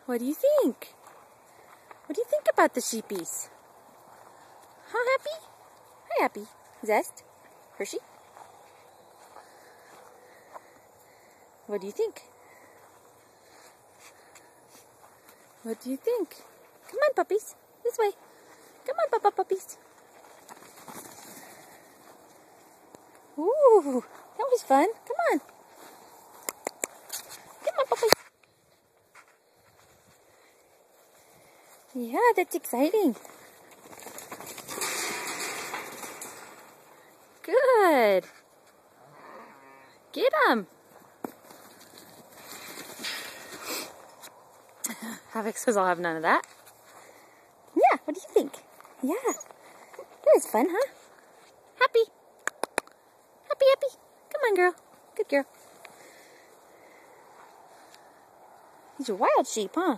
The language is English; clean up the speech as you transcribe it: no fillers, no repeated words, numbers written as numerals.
What do you think? What do you think about the sheepies? Huh, Happy? Hi, Happy. Zest? Hershey? What do you think? What do you think? Come on, puppies. This way. Come on, puppies. Ooh, that was fun. Come on. Come on, puppies. Yeah, that's exciting. Good. Get 'em. Havoc says I'll have none of that. Yeah, what do you think? Yeah. That was fun, huh? Happy. Happy. Come on, girl. Good girl. These are wild sheep, huh?